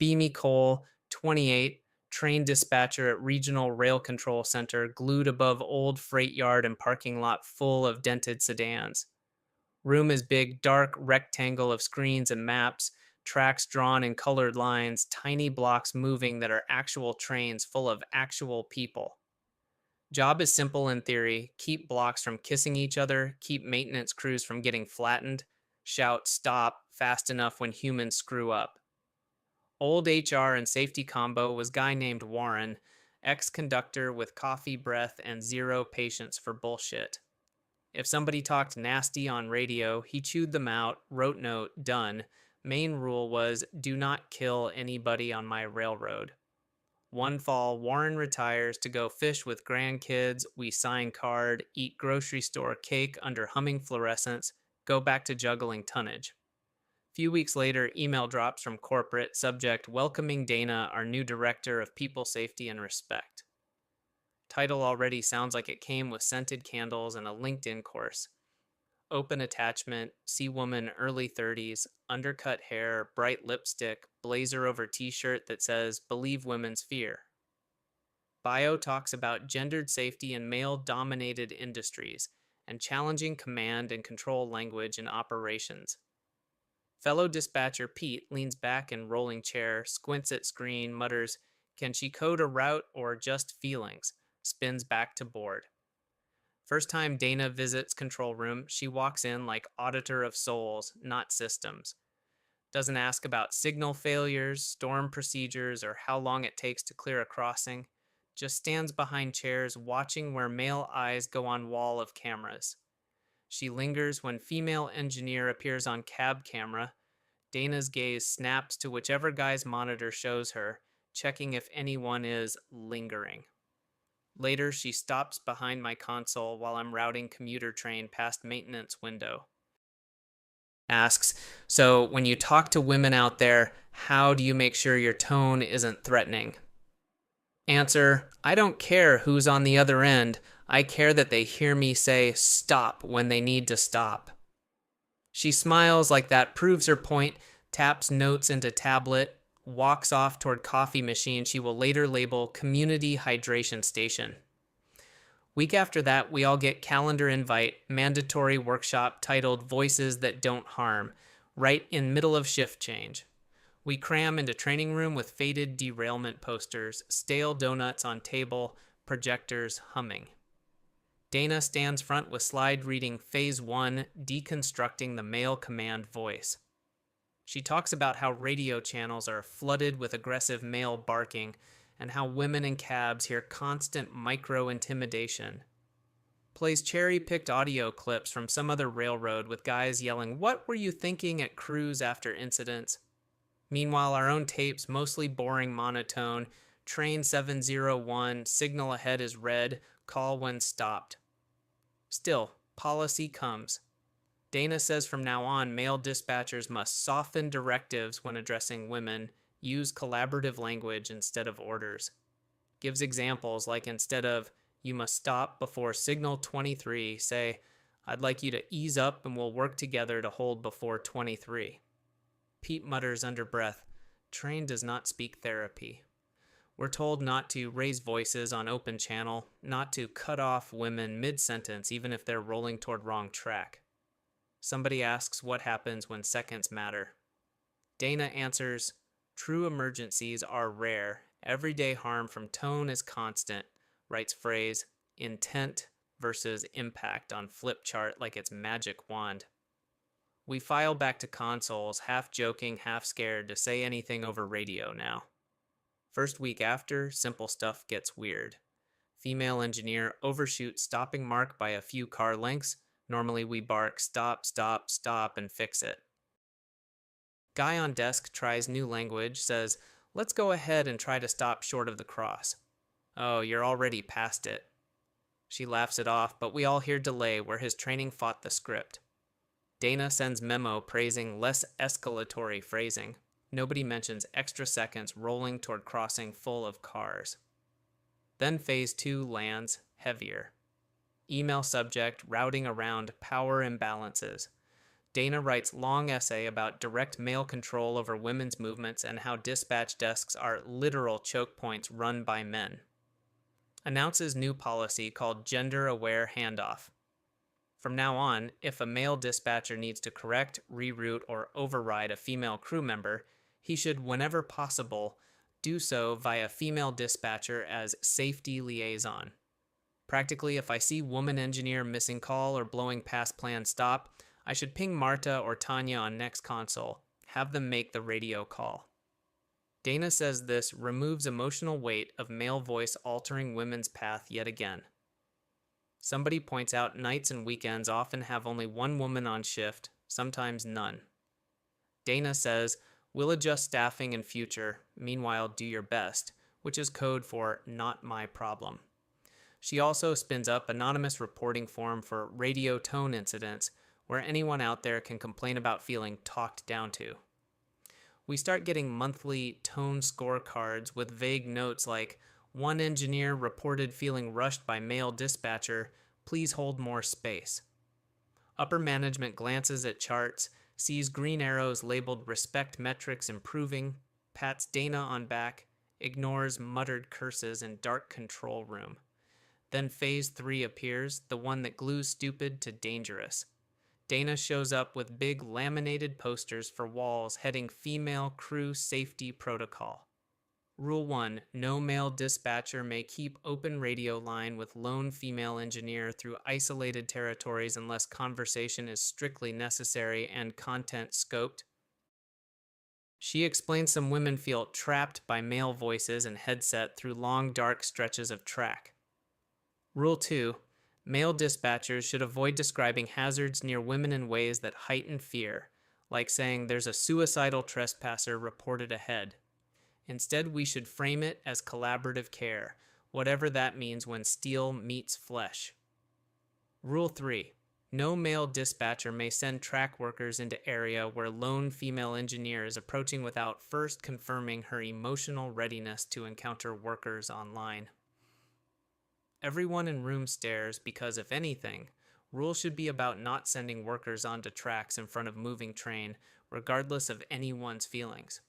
Beamy Cole, 28, train dispatcher at Regional Rail Control Center, glued above old freight yard and parking lot full of dented sedans. Room is big, dark rectangle of screens and maps, tracks drawn in colored lines, tiny blocks moving that are actual trains full of actual people. Job is simple in theory: keep blocks from kissing each other, keep maintenance crews from getting flattened, shout stop fast enough when humans screw up. Old HR and safety combo was guy named Warren, ex-conductor with coffee breath and zero patience for bullshit. If somebody talked nasty on radio, he chewed them out, wrote note, done. Main rule was do not kill anybody on my railroad. One fall, Warren retires to go fish with grandkids. We sign card, eat grocery store cake under humming fluorescents, go back to juggling tonnage. Few weeks later, email drops from corporate, subject welcoming Dana, our new director of people safety and respect. Title already sounds like it came with scented candles and a LinkedIn course. Open attachment, see woman early 30s, undercut hair, bright lipstick, blazer over t-shirt that says believe women's fear. Bio talks about gendered safety in male-dominated industries and challenging command and control language in operations. Fellow dispatcher Pete leans back in rolling chair, squints at screen, mutters, "Can she code a route or just feelings?" Spins back to board. First time Dana visits control room, she walks in like auditor of souls, not systems. Doesn't ask about signal failures, storm procedures, or how long it takes to clear a crossing. Just stands behind chairs watching where male eyes go on wall of cameras. She lingers when female engineer appears on cab camera. Dana's gaze snaps to whichever guy's monitor shows her, checking if anyone is lingering. Later, she stops behind my console while I'm routing commuter train past maintenance window. Asks, so when you talk to women out there, how do you make sure your tone isn't threatening? Answer, I don't care who's on the other end. I care that they hear me say stop when they need to stop. She smiles like that proves her point, taps notes into tablet, walks off toward coffee machine she will later label community hydration station. Week after that, we all get calendar invite, mandatory workshop titled Voices That Don't Harm, right in middle of shift change. We cram into training room with faded derailment posters, stale donuts on table, projectors humming. Dana stands front with slide reading Phase 1, Deconstructing the Male Command Voice. She talks about how radio channels are flooded with aggressive male barking and how women in cabs hear constant micro-intimidation. Plays cherry-picked audio clips from some other railroad with guys yelling, "What were you thinking?" at crews after incidents. Meanwhile, our own tapes, mostly boring monotone, train 701, signal ahead is red, call when stopped. Still, policy comes. Dana says from now on, male dispatchers must soften directives when addressing women, use collaborative language instead of orders. Gives examples like instead of, you must stop before signal 23, say, I'd like you to ease up and we'll work together to hold before 23. Pete mutters under breath, train does not speak therapy. We're told not to raise voices on open channel, not to cut off women mid-sentence even if they're rolling toward wrong track. Somebody asks what happens when seconds matter. Dana answers, true emergencies are rare. Everyday harm from tone is constant. Writes phrase, intent versus impact on flip chart like it's magic wand. We file back to consoles, half joking, half scared to say anything over radio now. First week after, simple stuff gets weird. Female engineer overshoots stopping mark by a few car lengths. Normally we bark, stop, stop, stop, and fix it. Guy on desk tries new language, says, let's go ahead and try to stop short of the cross. Oh, you're already past it. She laughs it off, but we all hear delay where his training fought the script. Dana sends memo praising less escalatory phrasing. Nobody mentions extra seconds rolling toward crossing full of cars. Then phase 2 lands, heavier. Email subject routing around power imbalances. Dana writes long essay about direct male control over women's movements and how dispatch desks are literal choke points run by men. Announces new policy called gender-aware handoff. From now on, if a male dispatcher needs to correct, reroute, or override a female crew member, he should, whenever possible, do so via female dispatcher as safety liaison. Practically, if I see woman engineer missing call or blowing past planned stop, I should ping Marta or Tanya on next console, have them make the radio call. Dana says this removes emotional weight of male voice altering women's path yet again. Somebody points out nights and weekends often have only one woman on shift, sometimes none. Dana says, we'll adjust staffing in future, meanwhile do your best, which is code for not my problem. She also spins up anonymous reporting form for radio tone incidents, where anyone out there can complain about feeling talked down to. We start getting monthly tone scorecards with vague notes like, one engineer reported feeling rushed by male dispatcher, please hold more space. Upper management glances at charts, sees green arrows labeled respect metrics improving, pats Dana on back, ignores muttered curses in dark control room. Then phase 3 appears, the one that glues stupid to dangerous. Dana shows up with big laminated posters for walls heading female crew safety protocol. Rule 1. No male dispatcher may keep open radio line with lone female engineer through isolated territories unless conversation is strictly necessary and content scoped. She explains some women feel trapped by male voices and headset through long dark stretches of track. Rule 2. Male dispatchers should avoid describing hazards near women in ways that heighten fear, like saying there's a suicidal trespasser reported ahead. Instead, we should frame it as collaborative care, whatever that means when steel meets flesh. Rule 3. No male dispatcher may send track workers into area where lone female engineer is approaching without first confirming her emotional readiness to encounter workers online. Everyone in room stares because, if anything, rules should be about not sending workers onto tracks in front of moving train, regardless of anyone's feelings.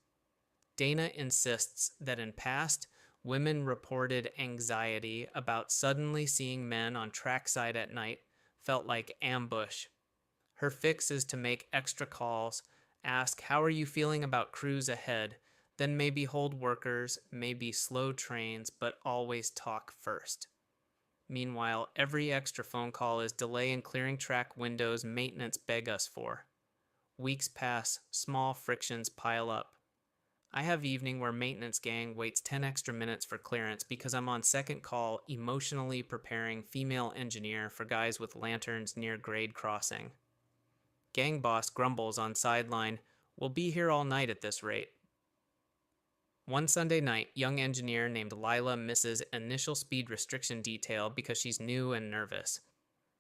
Dana insists that in past, women reported anxiety about suddenly seeing men on trackside at night felt like ambush. Her fix is to make extra calls, ask how are you feeling about crews ahead, then maybe hold workers, maybe slow trains, but always talk first. Meanwhile, every extra phone call is delay in clearing track windows maintenance beg us for. Weeks pass, small frictions pile up. I have evening where maintenance gang waits 10 extra minutes for clearance because I'm on second call emotionally preparing female engineer for guys with lanterns near grade crossing. Gang boss grumbles on sideline, we'll be here all night at this rate. One Sunday night, young engineer named Lila misses initial speed restriction detail because she's new and nervous.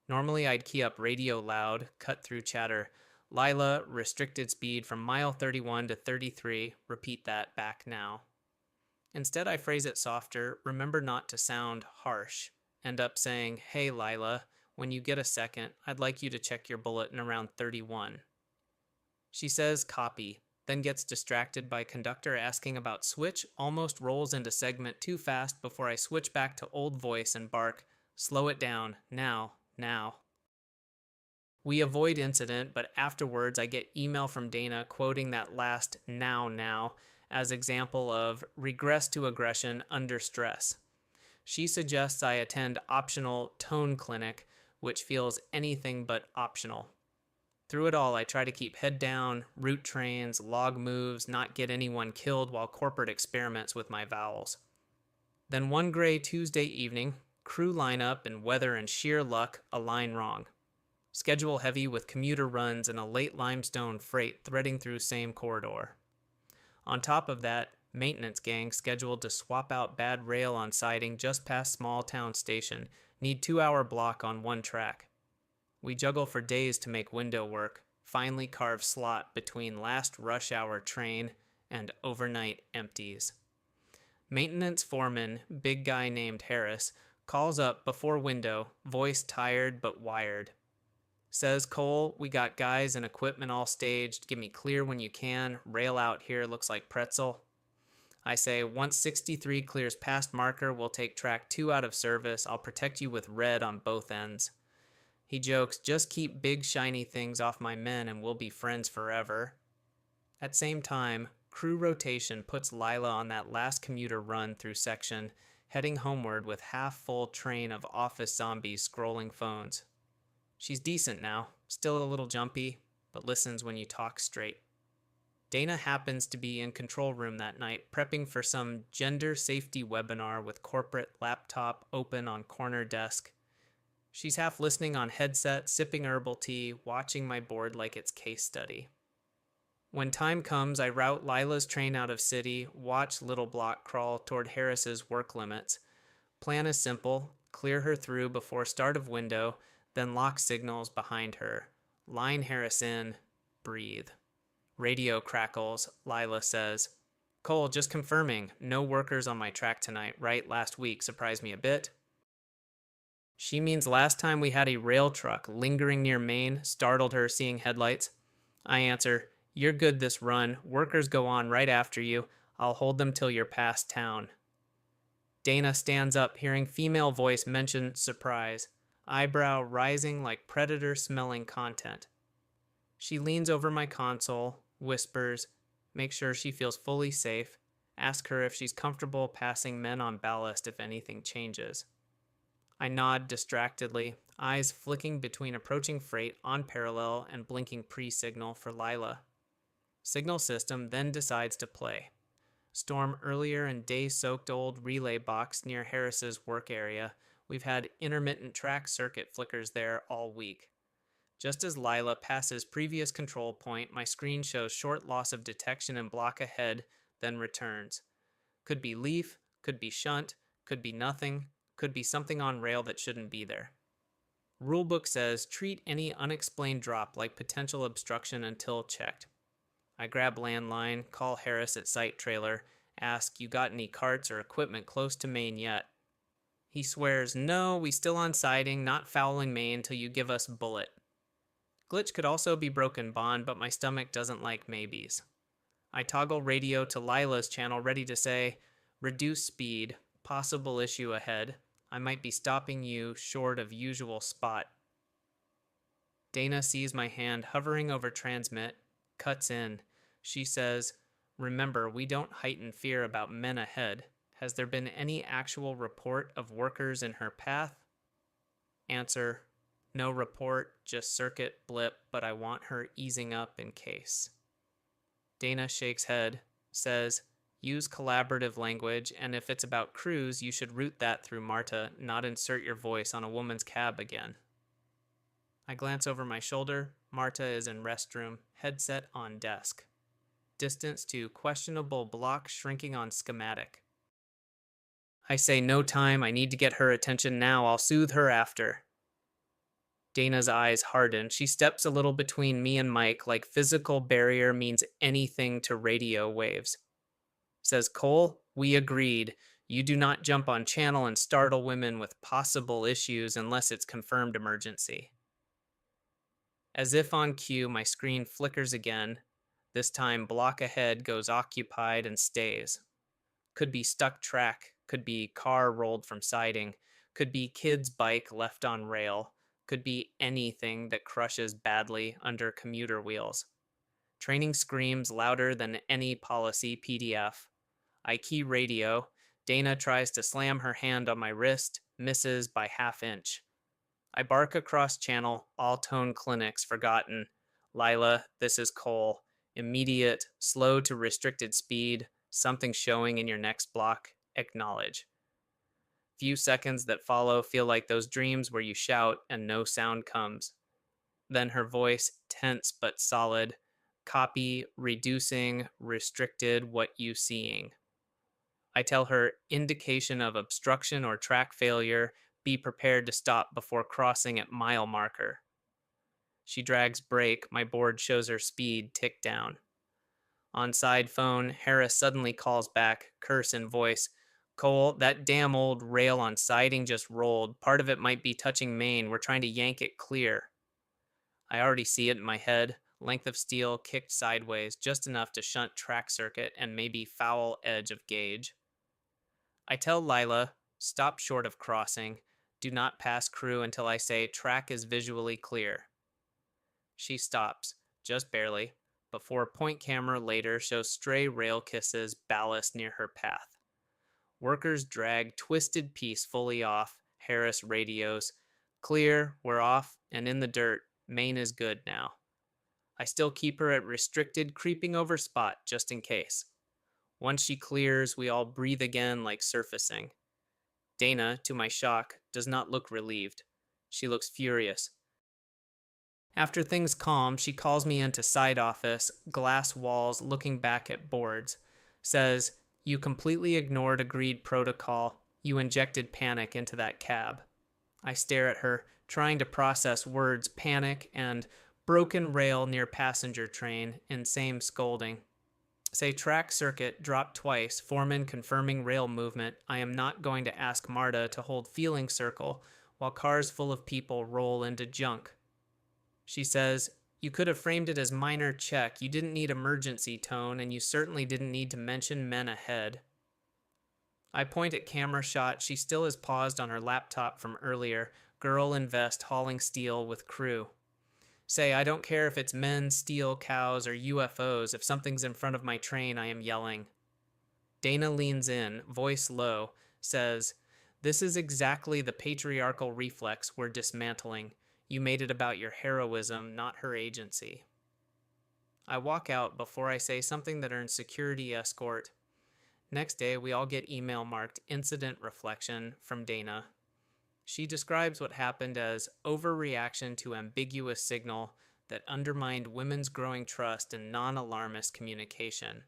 Normally I'd key up radio loud, cut through chatter, Lila, restricted speed from mile 31 to 33, repeat that back now. Instead, I phrase it softer, remember not to sound harsh. End up saying, hey Lila, when you get a second, I'd like you to check your bulletin around 31. She says copy, then gets distracted by conductor asking about switch, almost rolls into segment too fast before I switch back to old voice and bark, slow it down, now. We avoid incident, but afterwards I get email from Dana quoting that last now as example of regress to aggression under stress. She suggests I attend optional tone clinic, which feels anything but optional. Through it all, I try to keep head down, route trains, log moves, not get anyone killed while corporate experiments with my vowels. Then one gray Tuesday evening, crew lineup and weather and sheer luck align wrong. Schedule heavy with commuter runs and a late limestone freight threading through same corridor. On top of that, maintenance gang scheduled to swap out bad rail on siding just past small town station, need 2-hour block on one track. We juggle for days to make window work, finely carve slot between last rush hour train and overnight empties. Maintenance foreman, big guy named Harris, calls up before window, voice tired but wired. Says Cole, we got guys and equipment all staged. Give me clear when you can. Rail out here looks like pretzel. I say, once 63 clears past marker, we'll take track 2 out of service. I'll protect you with red on both ends. He jokes, just keep big shiny things off my men and we'll be friends forever. At same time, crew rotation puts Lila on that last commuter run through section, heading homeward with half-full train of office zombies scrolling phones. She's decent now, still a little jumpy, but listens when you talk straight. Dana happens to be in control room that night, prepping for some gender safety webinar with corporate laptop open on corner desk. She's half listening on headset, sipping herbal tea, watching my board like it's case study. When time comes, I route Lila's train out of city, watch Little Block crawl toward Harris's work limits. Plan is simple, clear her through before start of window, then lock signals behind her. Line Harris in, breathe. Radio crackles, Lila says. Cole, just confirming, no workers on my track tonight, right? Last week surprised me a bit. She means last time we had a rail truck lingering near Maine, startled her seeing headlights. I answer, you're good this run. Workers go on right after you. I'll hold them till you're past town. Dana stands up, hearing female voice mention surprise, eyebrow rising like predator smelling content. She leans over my console, whispers, makes sure she feels fully safe, ask her if she's comfortable passing men on ballast if anything changes. I nod distractedly, eyes flicking between approaching freight on parallel and blinking pre-signal for Lila. Signal system then decides to play. Storm earlier and day-soaked old relay box near Harris's work area. We've had intermittent track circuit flickers there all week. Just as Lila passes previous control point, my screen shows short loss of detection and block ahead, then returns. Could be leaf, could be shunt, could be nothing, could be something on rail that shouldn't be there. Rulebook says treat any unexplained drop like potential obstruction until checked. I grab landline, call Harris at site trailer, ask, you got any carts or equipment close to Maine yet? He swears, no, we still on siding, not fouling Maine till you give us bullet. Glitch could also be broken bond, but my stomach doesn't like maybes. I toggle radio to Lila's channel ready to say, reduce speed, possible issue ahead. I might be stopping you short of usual spot. Dana sees my hand hovering over transmit, cuts in. She says, remember, we don't heighten fear about men ahead. Has there been any actual report of workers in her path? Answer, no report, just circuit blip, but I want her easing up in case. Dana shakes head, says, use collaborative language, and if it's about crews, you should route that through Marta, not insert your voice on a woman's cab again. I glance over my shoulder. Marta is in restroom, headset on desk. Distance to questionable block shrinking on schematic. I say no time, I need to get her attention now, I'll soothe her after. Dana's eyes harden. She steps a little between me and Mike like physical barrier means anything to radio waves. Says Cole, we agreed. You do not jump on channel and startle women with possible issues unless it's confirmed emergency. As if on cue, my screen flickers again. This time, block ahead goes occupied and stays. Could be stuck track, could be car rolled from siding, could be kid's bike left on rail, could be anything that crushes badly under commuter wheels. Training screams louder than any policy PDF. I key radio. Dana tries to slam her hand on my wrist, misses by half inch. I bark across channel, all tone clinics forgotten. Lila, this is Cole. Immediate, slow to restricted speed, something showing in your next block, acknowledge. Few seconds that follow feel like those dreams where you shout and no sound comes. Then her voice, tense but solid, copy, reducing, restricted, what you seeing. I tell her indication of obstruction or track failure, be prepared to stop before crossing at mile marker. She drags brake, my board shows her speed tick down. On side phone, Harris suddenly calls back, curse in voice. Cole, that damn old rail on siding just rolled. Part of it might be touching Maine. We're trying to yank it clear. I already see it in my head. Length of steel kicked sideways, just enough to shunt track circuit and maybe foul edge of gauge. I tell Lila, stop short of crossing. Do not pass crew until I say track is visually clear. She stops, just barely, before a point camera later shows stray rail kisses ballast near her path. Workers drag twisted piece fully off, Harris radios. Clear, we're off, and in the dirt. Main is good now. I still keep her at restricted creeping over spot just in case. Once she clears, we all breathe again like surfacing. Dana, to my shock, does not look relieved. She looks furious. After things calm, she calls me into side office, glass walls looking back at boards. Says, you completely ignored agreed protocol. You injected panic into that cab. I stare at her, trying to process words panic and broken rail near passenger train in same scolding. Say track circuit dropped twice, foreman confirming rail movement. I am not going to ask Marta to hold feeling circle while cars full of people roll into junk. She says, you could have framed it as minor check. You didn't need emergency tone, and you certainly didn't need to mention men ahead. I point at camera shot. She still is paused on her laptop from earlier. Girl in vest hauling steel with crew. Say, I don't care if it's men, steel, cows, or UFOs. If something's in front of my train, I am yelling. Dana leans in, voice low, says, this is exactly the patriarchal reflex we're dismantling. You made it about your heroism, not her agency. I walk out before I say something that earns security escort. Next day, we all get email marked incident reflection from Dana. She describes what happened as overreaction to ambiguous signal that undermined women's growing trust in non-alarmist communication.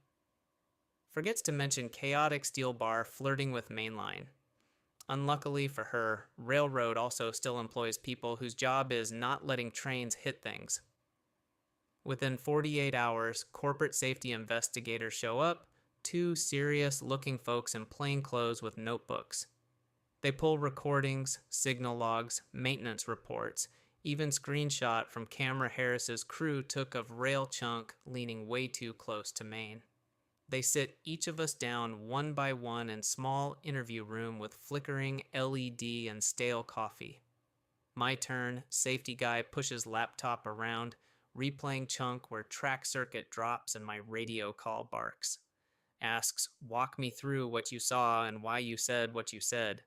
Forgets to mention chaotic steel bar flirting with mainline. Unluckily for her, railroad also still employs people whose job is not letting trains hit things. Within 48 hours, corporate safety investigators show up, two serious-looking folks in plain clothes with notebooks. They pull recordings, signal logs, maintenance reports, even screenshot from camera Harris's crew took of rail chunk leaning way too close to main. They sit each of us down one by one in small interview room with flickering LED and stale coffee. My turn, safety guy pushes laptop around, replaying chunk where track circuit drops and my radio call barks. Asks, walk me through what you saw and why you said what you said.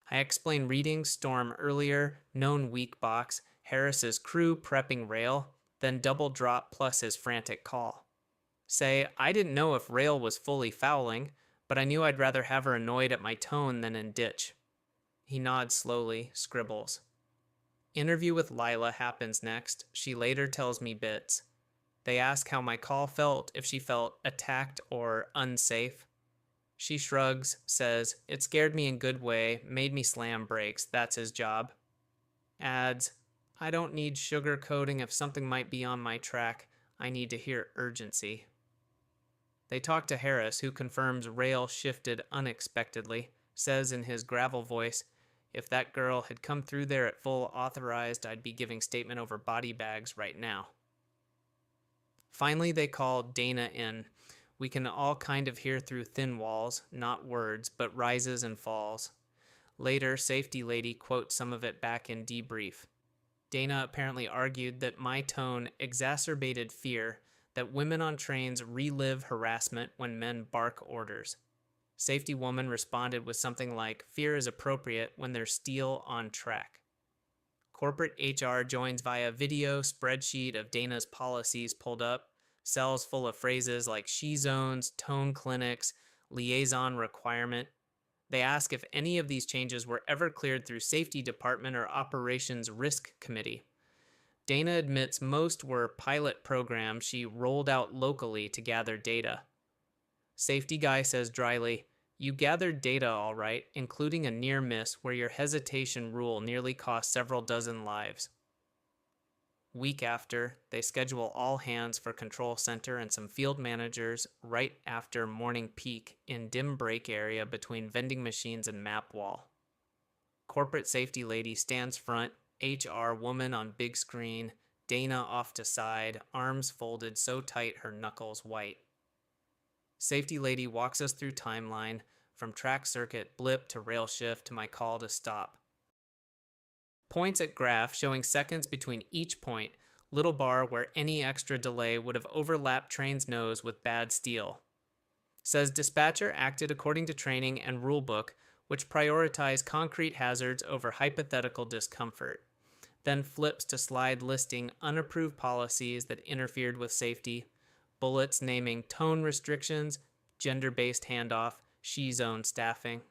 I explain reading storm earlier, known weak box, Harris's crew prepping rail, then double drop plus his frantic call. Say, I didn't know if rail was fully fouling, but I knew I'd rather have her annoyed at my tone than in ditch. He nods slowly, scribbles. Interview with Lila happens next. She later tells me bits. They ask how my call felt, if she felt attacked or unsafe. She shrugs, says, it scared me in good way, made me slam brakes, that's his job. Adds, I don't need sugarcoating if something might be on my track. I need to hear urgency. They talk to Harris, who confirms rail shifted unexpectedly, says in his gravel voice, if that girl had come through there at full authorized, I'd be giving statement over body bags right now. Finally, they call Dana in. We can all kind of hear through thin walls, not words, but rises and falls. Later, safety lady quotes some of it back in debrief. Dana apparently argued that my tone exacerbated fear, that women on trains relive harassment when men bark orders. Safety woman responded with something like, fear is appropriate when there's steel on track. Corporate HR joins via video spreadsheet of Dana's policies pulled up, cells full of phrases like she zones, tone clinics, liaison requirement. They ask if any of these changes were ever cleared through safety department or operations risk committee. Dana admits most were pilot programs she rolled out locally to gather data. Safety guy says dryly, you gathered data all right, including a near miss where your hesitation rule nearly cost several dozen lives. Week after, they schedule all hands for control center and some field managers right after morning peak in dim break area between vending machines and map wall. Corporate safety lady stands front, HR woman on big screen, Dana off to side, arms folded so tight her knuckles white. Safety lady walks us through timeline, from track circuit blip to rail shift to my call to stop. Points at graph showing seconds between each point, little bar where any extra delay would have overlapped train's nose with bad steel. Says dispatcher acted according to training and rulebook, which prioritize concrete hazards over hypothetical discomfort. Then flips to slide listing unapproved policies that interfered with safety, bullets naming tone restrictions, gender-based handoff, she-zone staffing.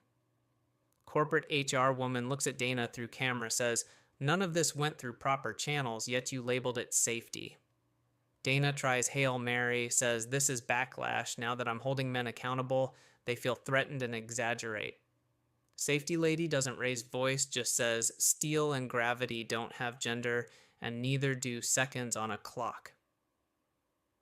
Corporate HR woman looks at Dana through camera, says, "None of this went through proper channels, yet you labeled it safety." Dana tries Hail Mary, says, "This is backlash. Now that I'm holding men accountable, they feel threatened and exaggerate." Safety lady doesn't raise voice, just says, "Steel and gravity don't have gender, and neither do seconds on a clock."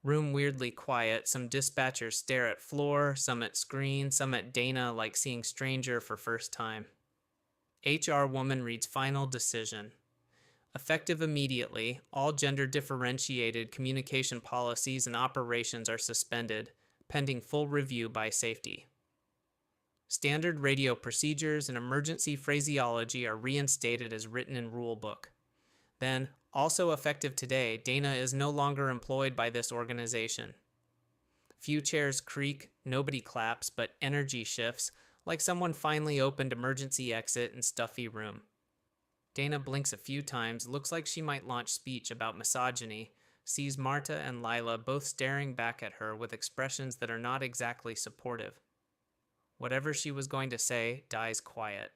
Room weirdly quiet. Some dispatchers stare at floor, some at screen, some at Dana like seeing stranger for first time. HR woman reads final decision. Effective immediately, all gender differentiated communication policies and operations are suspended, pending full review by safety. Standard radio procedures and emergency phraseology are reinstated as written in rulebook. Then, also effective today, Dana is no longer employed by this organization. Few chairs creak, nobody claps, but energy shifts, like someone finally opened emergency exit in stuffy room. Dana blinks a few times, looks like she might launch speech about misogyny, sees Marta and Lila both staring back at her with expressions that are not exactly supportive. Whatever she was going to say dies quiet.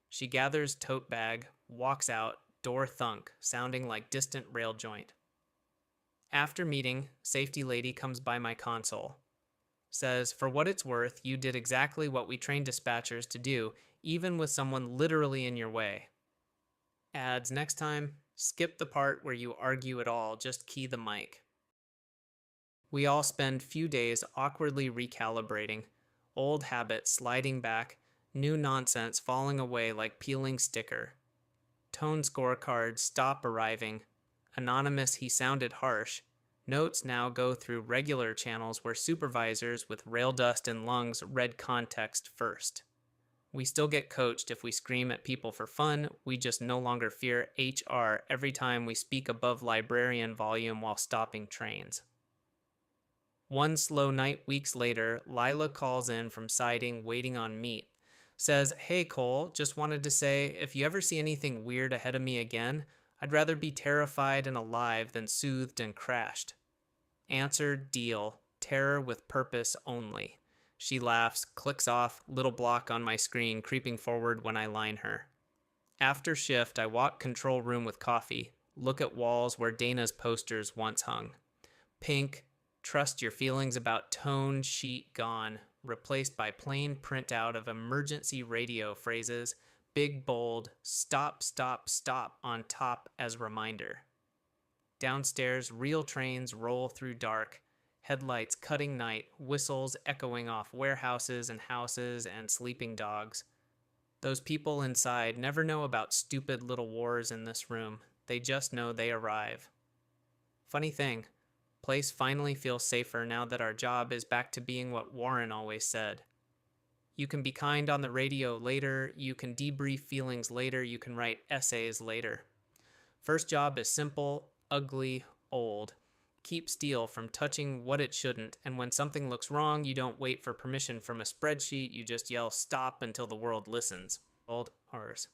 She gathers tote bag, walks out, door thunk, sounding like distant rail joint. After meeting, safety lady comes by my console. Says, "For what it's worth, you did exactly what we train dispatchers to do, even with someone literally in your way." Adds, "Next time, skip the part where you argue at all, just key the mic." We all spend few days awkwardly recalibrating, old habits sliding back, new nonsense falling away like peeling sticker. Tone scorecards stop arriving. Anonymous, he sounded harsh. Notes now go through regular channels where supervisors with rail dust in lungs read context first. We still get coached if we scream at people for fun, we just no longer fear HR every time we speak above librarian volume while stopping trains. One slow night weeks later, Lila calls in from siding waiting on meat. Says, "Hey Cole, just wanted to say, if you ever see anything weird ahead of me again, I'd rather be terrified and alive than soothed and crashed." Answer, deal. Terror with purpose only. She laughs, clicks off, little block on my screen, creeping forward when I line her. After shift, I walk control room with coffee, look at walls where Dana's posters once hung. Pink, trust your feelings about tone sheet gone, replaced by plain printout of emergency radio phrases, big bold, stop, stop, stop on top as reminder. Downstairs, real trains roll through dark, headlights cutting night, whistles echoing off warehouses and houses and sleeping dogs. Those people inside never know about stupid little wars in this room. They just know they arrive. Funny thing, place finally feels safer now that our job is back to being what Warren always said. You can be kind on the radio later, you can debrief feelings later, you can write essays later. First job is simple, ugly, old. Keep steel from touching what it shouldn't, and when something looks wrong, you don't wait for permission from a spreadsheet, you just yell stop until the world listens. Old horrors.